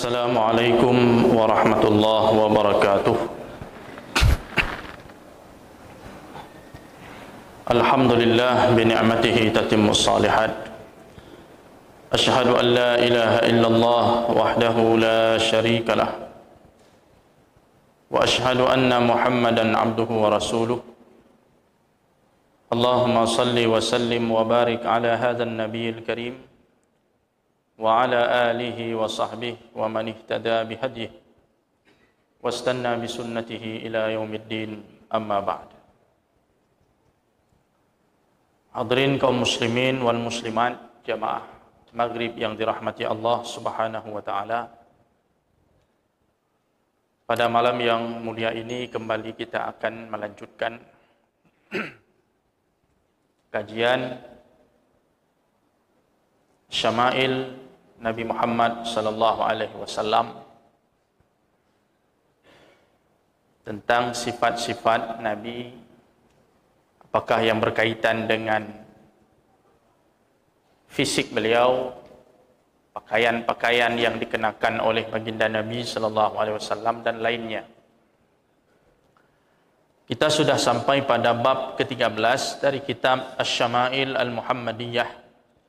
Assalamualaikum warahmatullahi wabarakatuh. Alhamdulillah bi ni'matihi tatimmus shalihat. Asyhadu an la ilaha illallah wahdahu la syarika lah. Wa asyhadu anna Muhammadan abduhu wa rasuluh. Allahumma salli wa sallim wa barik ala hadzal nabiyil karim wa ala alihi wa sahbihi wa man ihtada bihadyihi wastanna bi sunnatihi ila yaumiddin, amma ba'd. Hadirin kaum muslimin wal muslimat, jamaah maghrib yang dirahmati Allah Subhanahu wa taala. Pada malam yang mulia ini kembali kita akan melanjutkan kajian Syama'il Nabi Muhammad sallallahu alaihi wasallam, tentang sifat-sifat Nabi, apakah yang berkaitan dengan fisik beliau, pakaian-pakaian yang dikenakan oleh baginda Nabi sallallahu alaihi wasallam dan lainnya. Kita sudah sampai pada bab ke-13 dari kitab Asy-Syama'il Al-Muhammadiyah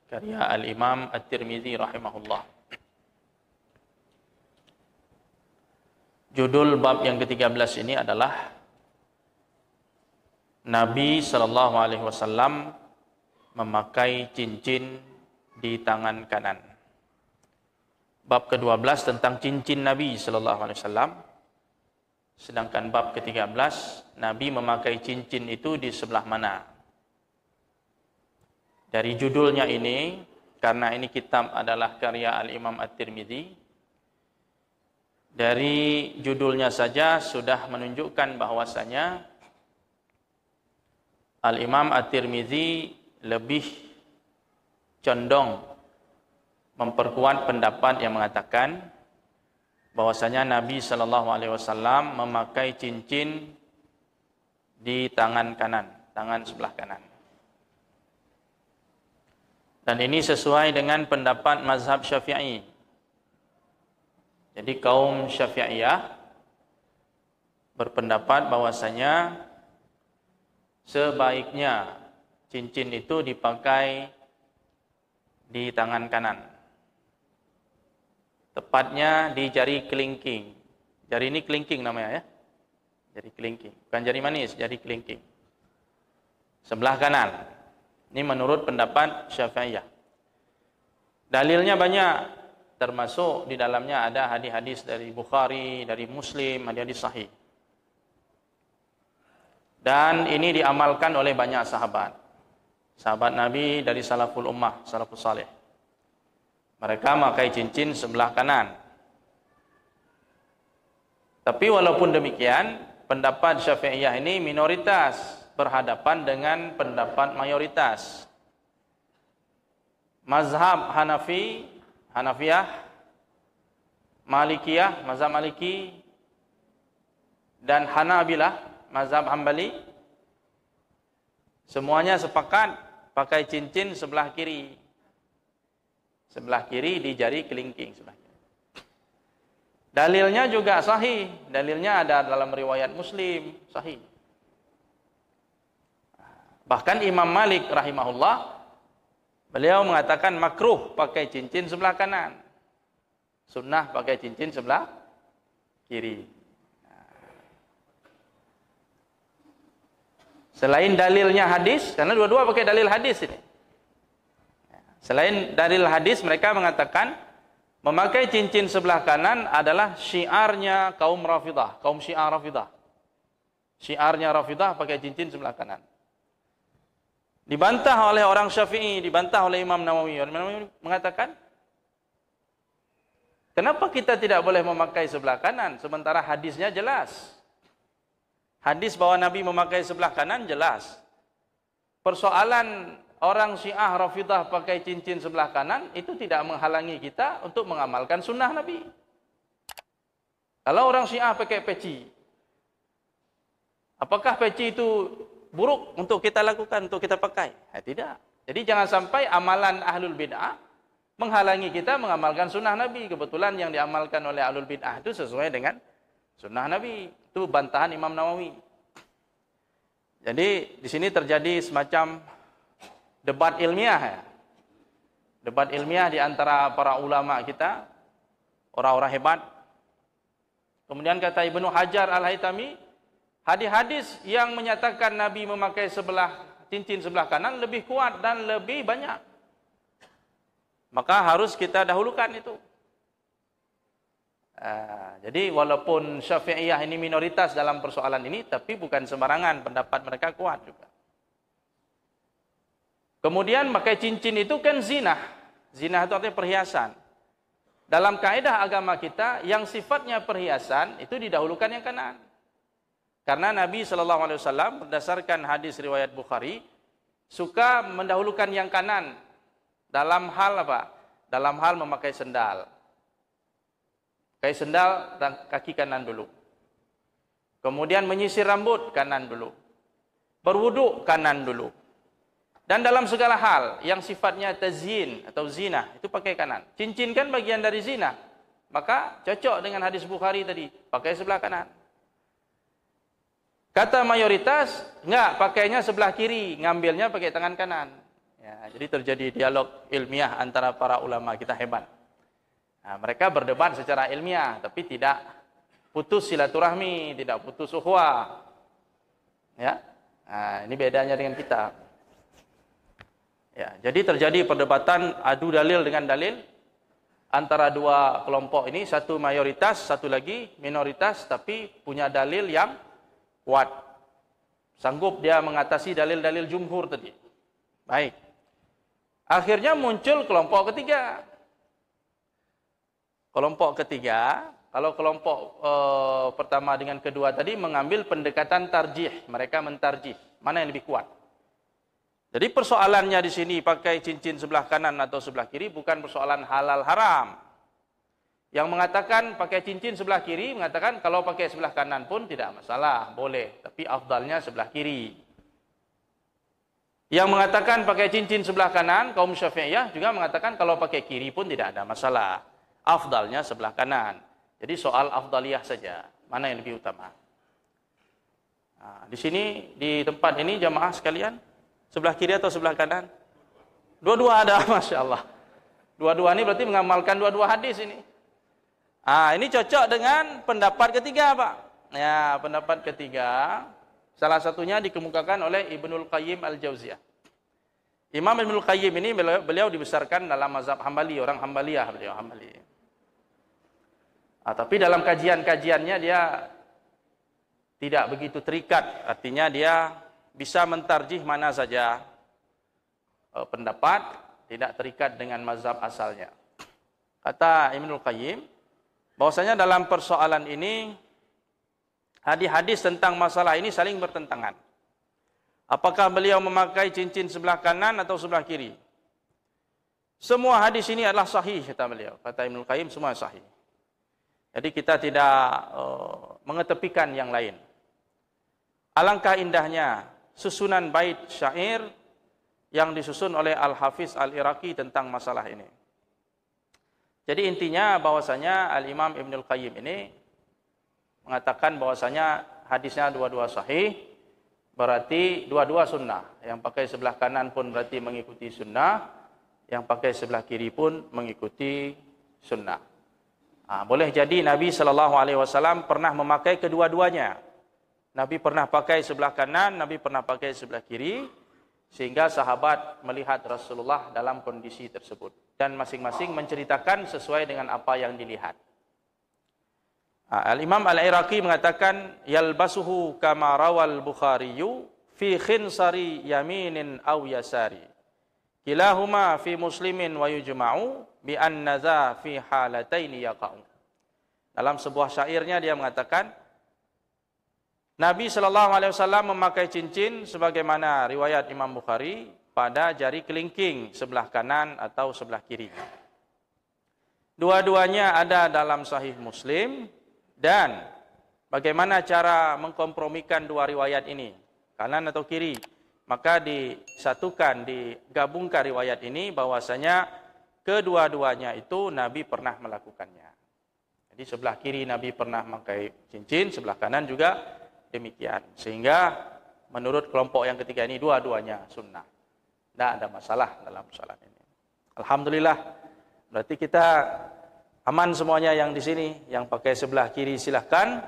karya Al-Imam At-Tirmidzi rahimahullah. Judul bab yang ke-13 ini adalah Nabi sallallahu alaihi wasallam memakai cincin di tangan kanan. Bab ke-12 tentang cincin Nabi sallallahu alaihi wasallam. Sedangkan bab ke-13 Nabi memakai cincin itu di sebelah mana? Dari judulnya ini, karena ini kitab adalah karya Al-Imam At-Tirmidzi, dari judulnya saja sudah menunjukkan bahwasanya Al-Imam At-Tirmidzi lebih condong memperkuat pendapat yang mengatakan bahwasanya Nabi sallallahu alaihi wasallam memakai cincin di tangan kanan, tangan sebelah kanan. Dan ini sesuai dengan pendapat mazhab Syafi'i. Jadi kaum Syafi'iyah berpendapat bahwasanya sebaiknya cincin itu dipakai di tangan kanan. Tepatnya di jari kelingking. Jari ini kelingking namanya ya. Jari kelingking. Bukan jari manis, jari kelingking. Sebelah kanan. Ini menurut pendapat Syafi'iyah. Dalilnya banyak, termasuk di dalamnya ada hadis-hadis dari Bukhari, dari Muslim, hadis sahih. Dan ini diamalkan oleh banyak sahabat. Sahabat Nabi dari salaful ummah, salafus salih. Mereka memakai cincin sebelah kanan. Tapi walaupun demikian, pendapat Syafi'iyah ini minoritas berhadapan dengan pendapat mayoritas. Mazhab Hanafiyah, Malikiyah, mazhab Maliki, dan Hanabilah, mazhab Hambali, semuanya sepakat pakai cincin sebelah kiri. Sebelah kiri di jari kelingking sebelah kiri. Dalilnya juga sahih. Dalilnya ada dalam riwayat Muslim, sahih. Bahkan Imam Malik rahimahullah, beliau mengatakan makruh pakai cincin sebelah kanan. Sunnah pakai cincin sebelah kiri. Selain dalilnya hadis, karena dua-dua pakai dalil hadis ini. Selain dalil hadis, mereka mengatakan memakai cincin sebelah kanan adalah syiarnya kaum Rafidah, kaum Syiah Rafidah. Syiarnya Rafidah pakai cincin sebelah kanan. Dibantah oleh orang Syafi'i, dibantah oleh Imam Nawawi. Imam Nawawi mengatakan, kenapa kita tidak boleh memakai sebelah kanan sementara hadisnya jelas? Hadis bahwa Nabi memakai sebelah kanan jelas. Persoalan orang Syiah Rafidah pakai cincin sebelah kanan itu tidak menghalangi kita untuk mengamalkan sunnah Nabi. Kalau orang Syiah pakai peci, apakah peci itu buruk untuk kita lakukan, untuk kita pakai? Tidak. Jadi jangan sampai amalan ahlul bid'ah menghalangi kita mengamalkan sunnah Nabi. Kebetulan yang diamalkan oleh ahlul bid'ah itu sesuai dengan sunnah Nabi. Itu bantahan Imam Nawawi. Jadi di sini terjadi semacam debat ilmiah ya. Debat ilmiah di antara para ulama kita, orang-orang hebat. Kemudian kata Ibnu Hajar Al-Haytami, hadis-hadis yang menyatakan Nabi memakai cincin sebelah kanan lebih kuat dan lebih banyak. Maka harus kita dahulukan itu. Jadi walaupun Syafi'iyah ini minoritas dalam persoalan ini, tapi bukan sembarangan, pendapat mereka kuat juga. Kemudian pakai cincin itu kan zina. Zina itu artinya perhiasan. Dalam kaidah agama kita, yang sifatnya perhiasan itu didahulukan yang kanan. Karena Nabi SAW berdasarkan hadis riwayat Bukhari, suka mendahulukan yang kanan dalam hal apa? Dalam hal memakai sendal. Pakai sendal dan kaki kanan dulu. Kemudian menyisir rambut kanan dulu. Berwuduk kanan dulu. Dan dalam segala hal yang sifatnya tazyin atau zina itu pakai kanan. Cincin kan bagian dari zina. Maka cocok dengan hadis Bukhari tadi, pakai sebelah kanan. Kata mayoritas, enggak, pakainya sebelah kiri, ngambilnya pakai tangan kanan. Ya, jadi terjadi dialog ilmiah antara para ulama kita hebat. Nah, mereka berdebat secara ilmiah, tapi tidak putus silaturahmi, tidak putus ukhuwah. Ya, nah, ini bedanya dengan kita. Ya, jadi terjadi perdebatan adu dalil dengan dalil antara dua kelompok ini, satu mayoritas, satu lagi minoritas, tapi punya dalil yang kuat. Sanggup dia mengatasi dalil-dalil jumhur tadi. Baik. Akhirnya muncul kelompok ketiga. Kelompok ketiga, kalau kelompok pertama dengan kedua tadi mengambil pendekatan tarjih. Mereka mentarjih. Mana yang lebih kuat? Jadi persoalannya di sini pakai cincin sebelah kanan atau sebelah kiri bukan persoalan halal haram. Yang mengatakan pakai cincin sebelah kiri mengatakan kalau pakai sebelah kanan pun tidak masalah, boleh, tapi afdalnya sebelah kiri. Yang mengatakan pakai cincin sebelah kanan, kaum Syafi'iyah juga mengatakan kalau pakai kiri pun tidak ada masalah, afdalnya sebelah kanan. Jadi soal afdaliyah saja, mana yang lebih utama. Nah, di sini di tempat ini jamaah sekalian, sebelah kiri atau sebelah kanan? Dua-dua ada, Masya Allah. Dua-dua ini berarti mengamalkan dua-dua hadis ini. Ini cocok dengan pendapat ketiga, Pak. Ya, pendapat ketiga, salah satunya dikemukakan oleh Ibnul Qayyim Al-Jauziyah. Imam Ibnul Qayyim ini beliau dibesarkan dalam mazhab Hambali, orang Hambaliyah beliau, Hambali. Tapi dalam kajian-kajiannya dia tidak begitu terikat, artinya dia bisa mentarjih mana saja pendapat, tidak terikat dengan mazhab asalnya. Kata Ibnul Qayyim, bahwasanya dalam persoalan ini hadis-hadis tentang masalah ini saling bertentangan. Apakah beliau memakai cincin sebelah kanan atau sebelah kiri? Semua hadis ini adalah sahih, kata beliau. Kata Ibnul Qayyim, semua sahih. Jadi kita tidak mengetepikan yang lain. Alangkah indahnya susunan bait syair yang disusun oleh Al-Hafiz Al-Iraqi tentang masalah ini. Jadi intinya bahwasanya Al-Imam Ibnul Qayyim ini mengatakan bahwasanya hadisnya dua-dua sahih, berarti dua-dua sunnah. Yang pakai sebelah kanan pun berarti mengikuti sunnah, yang pakai sebelah kiri pun mengikuti sunnah. Boleh jadi Nabi SAW pernah memakai kedua-duanya. Nabi pernah pakai sebelah kanan, Nabi pernah pakai sebelah kiri, sehingga sahabat melihat Rasulullah dalam kondisi tersebut. Dan masing-masing menceritakan sesuai dengan apa yang dilihat. Al-Imam Al-Iraqi mengatakan, yalbasuhu kama rawal Bukhariyu fi khinsari yaminin aw yasari. Kilahuma fi muslimin wa yujma'u bi anna za fi halataini yaqa'u. Dalam sebuah syairnya dia mengatakan, Nabi SAW memakai cincin sebagaimana riwayat Imam Bukhari pada jari kelingking sebelah kanan atau sebelah kiri. Dua-duanya ada dalam Sahih Muslim, dan bagaimana cara mengkompromikan dua riwayat ini, kanan atau kiri? Maka disatukan, digabungkan riwayat ini bahwasanya kedua-duanya itu Nabi pernah melakukannya. Jadi sebelah kiri Nabi pernah memakai cincin, sebelah kanan juga demikian. Sehingga menurut kelompok yang ketiga ini dua-duanya sunnah. Tidak ada masalah dalam salat ini. Alhamdulillah. Berarti kita aman semuanya yang di sini. Yang pakai sebelah kiri silakan,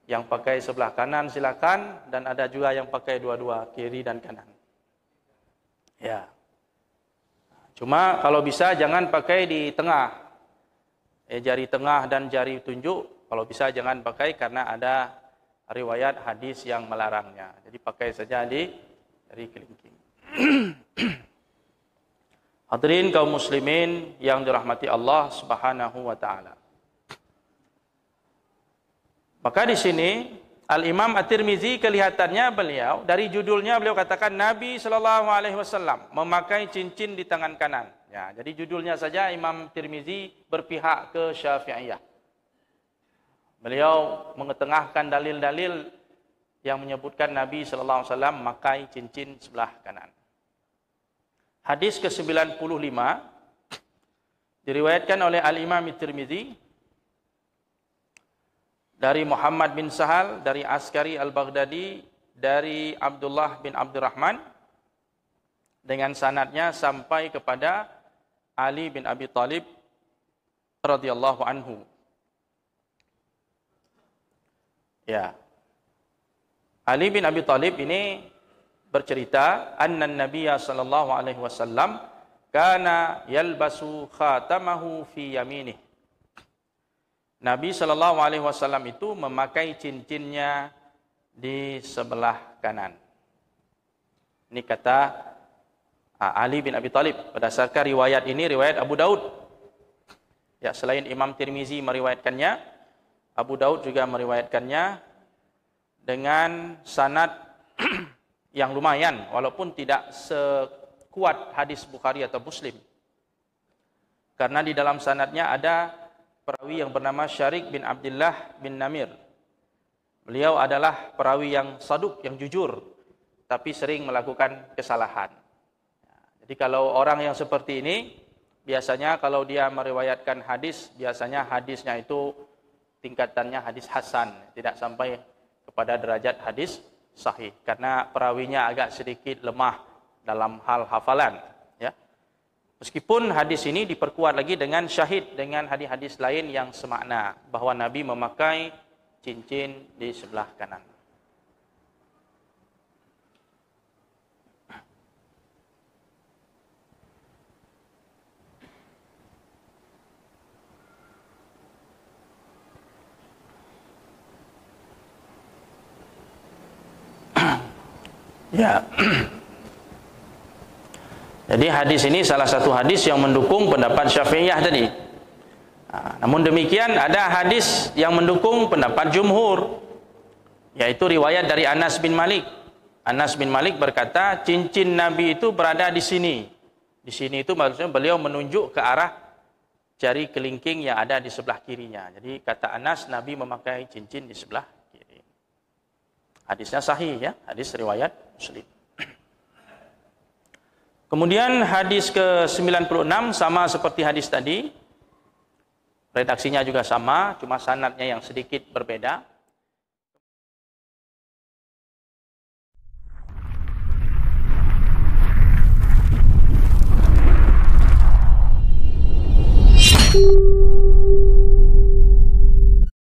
yang pakai sebelah kanan silakan, dan ada juga yang pakai dua-dua kiri dan kanan. Ya. Cuma kalau bisa jangan pakai di tengah. Jari tengah dan jari tunjuk kalau bisa jangan pakai karena ada riwayat hadis yang melarangnya. Jadi pakai saja di jari kelingking. Hadirin kaum muslimin yang dirahmati Allah Subhanahu wa taala. Maka di sini Al-Imam At-Tirmizi kelihatannya beliau dari judulnya beliau katakan Nabi sallallahu alaihi wasallam memakai cincin di tangan kanan. Ya, jadi judulnya saja Imam Tirmizi berpihak ke Syafi'iyah. Beliau mengetengahkan dalil-dalil yang menyebutkan Nabi sallallahu alaihi wasallam memakai cincin sebelah kanan. Hadis ke-95 diriwayatkan oleh Al-Imam Tirmizi dari Muhammad bin Sahal, dari Askari Al-Baghdadi, dari Abdullah bin Abdurrahman dengan sanadnya sampai kepada Ali bin Abi Thalib radhiyallahu anhu. Ya. Ali bin Abi Thalib ini bercerita anna Nabiyya sallallahu alaihi wasallam kana yalbasu khatamahu fi yaminih. Nabi sallallahu alaihi wasallam itu memakai cincinnya di sebelah kanan. Ini kata Ali bin Abi Thalib. Berdasarkan riwayat ini, riwayat Abu Daud. Ya, selain Imam Tirmizi meriwayatkannya, Abu Daud juga meriwayatkannya dengan sanad yang lumayan, walaupun tidak sekuat hadis Bukhari atau Muslim. Karena di dalam sanadnya ada perawi yang bernama Syarik bin Abdullah bin Namir. Beliau adalah perawi yang saduk, yang jujur, tapi sering melakukan kesalahan. Jadi kalau orang yang seperti ini, biasanya kalau dia meriwayatkan hadis, biasanya hadisnya itu tingkatannya hadis hasan, tidak sampai kepada derajat hadis sahih. Karena perawinya agak sedikit lemah dalam hal hafalan. Ya. Meskipun hadis ini diperkuat lagi dengan syahid, dengan hadis-hadis lain yang semakna, bahwa Nabi memakai cincin di sebelah kanan. Ya. Jadi hadis ini salah satu hadis yang mendukung pendapat Syafi'iyah tadi. Namun demikian ada hadis yang mendukung pendapat jumhur, yaitu riwayat dari Anas bin Malik. Anas bin Malik berkata, cincin Nabi itu berada di sini. Di sini itu maksudnya beliau menunjuk ke arah jari kelingking yang ada di sebelah kirinya. Jadi kata Anas, Nabi memakai cincin di sebelah kiri. Hadisnya sahih ya, hadis riwayat Muslim. Kemudian hadis ke-96 sama seperti hadis tadi. Redaksinya juga sama, cuma sanadnya yang sedikit berbeda.